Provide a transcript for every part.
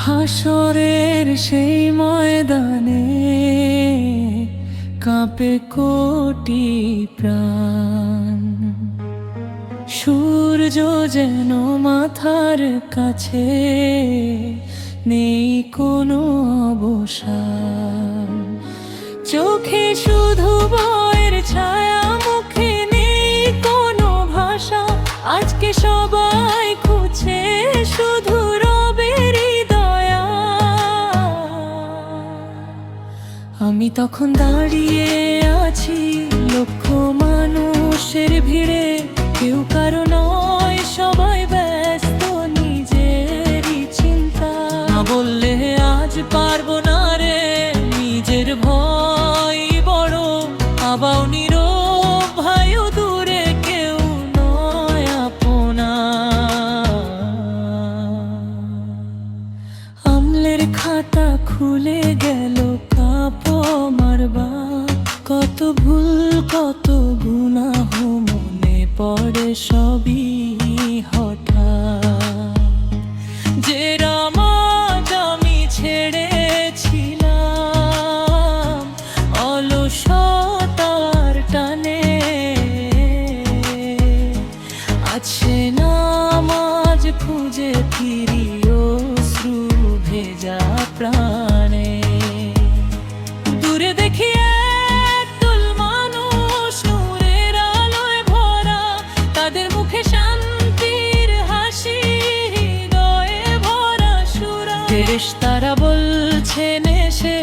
হাসরের সেই ময়দানে কাঁপে কোটি প্রাণ, সূর্য যেন মাথার কাছে, নেই কোনো অবসান। চোখে শুধু ভয়ের ছায়া, মুখে নেই কোনো ভাষা। আজকে সবাই খুঁজছে শুধু রবেরই দয়া। আমি তখন দাঁড়িয়ে আছি লক্ষ মানুষের ভিড়ে, কেউ কারো নয়, সবাই ব্যস্ত নিজেরই চিন্তা। না বললে আজ পারবো না রে, নিজের ভয় বড়, আবাও নীরব ভাইও দূরে, কেউ নয় আপনা। আমলের খাতা খুলে গেল কাপো মারবা, কত ভুল কত গুনাহ মনে পড়ে সবই হঠাৎ। যে রামাজ আমি ছেড়েছিলাম অলসতার টানে, আছে নামাজ খুঁজে ফিরি অশ্রু ভেজা প্রাণে। দূরে দেখি একদল মানুষ নূরের আলোয় ভরা, তাদের মুখে শান্তির হাসি, হৃদয়ে ভরা সুরা। ফেরেশতারা বলছেন এসে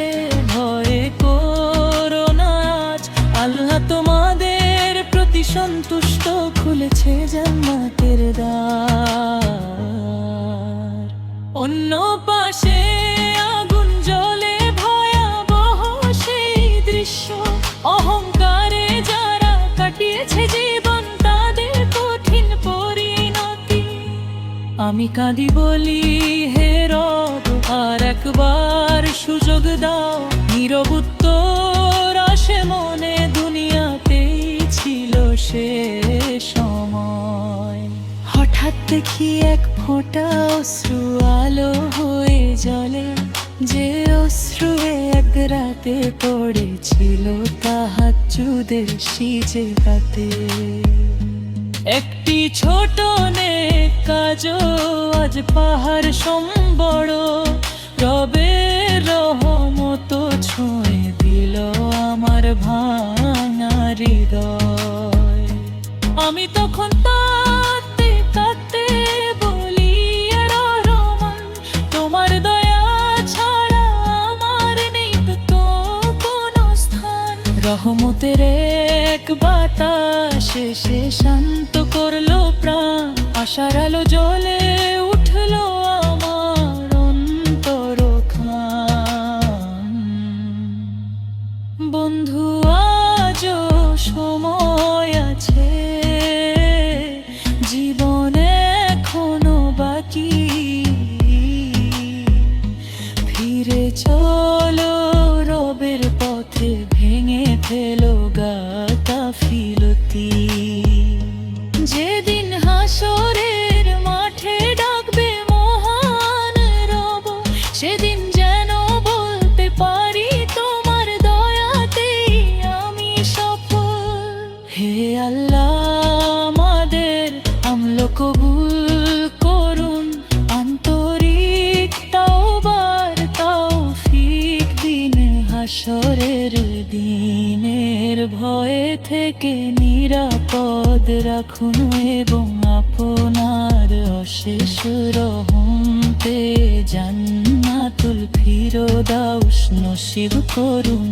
ভয় করো না আজ, আল্লাহ তোমাদের প্রতি সন্তুষ্ট, খুলেছে জান্নাতের দ্বার। অন্য পাশে আগুন জ্বলে, ভয়াবহ সেই দৃশ্য। অহংকারে যারা কাটিয়েছে জীবন, তাদের কঠিন পরিণতি। আমি কাঁদি বলি হে রব, আর একবার সুযোগ দাও। নীরব উত্তর আসে মনে, দুনিয়াতেই ছিল সে সময়। হঠাৎ দেখি এক ফোঁটা অশ্রু আলো হয়ে জ্বলে, যে অশ্রু এক রাতে পড়েছিল তাহাজ্জুদের সিজে রাতে। একটি ছোট নেক কাজও আজ পাহাড় সম্বড়, রবের রহমত ছুঁয়ে দিল আমার ভাঙা হৃদয়। আমি তখন কাঁদতে কাঁদতে বলি ইয়া রহমান, তোমার দয়া ছাড়া আমার নেই তো কোনো স্থান। রহমতের এক বাতাস এসে শান্ত করলো প্রাণ, আশার আলো জ্বলে উঠলো আমার অন্তরখান। বন্ধু আজও সময় আছে, জীবন এখনো বাকি। ফিরে চলো রবের পথে, ভেঙে ফেলো গাফিলতি। যেদিন হাসরের মাঠে ডাকবে মহান রব, সেদিন যেন বলতে পারি তোমার দয়াতেই আমি সফল। হে আল্লাহ আমাদের আমল কবুল করুন, আন্তরিক তাওবার তৌফিক দিন। হাসরের দিনের ভয়ে থেকে নিরাপদ রাখুন, এবং আপনার অশেষ রহমতে জান্নাতুল ফিরদাউস নসিব করুন।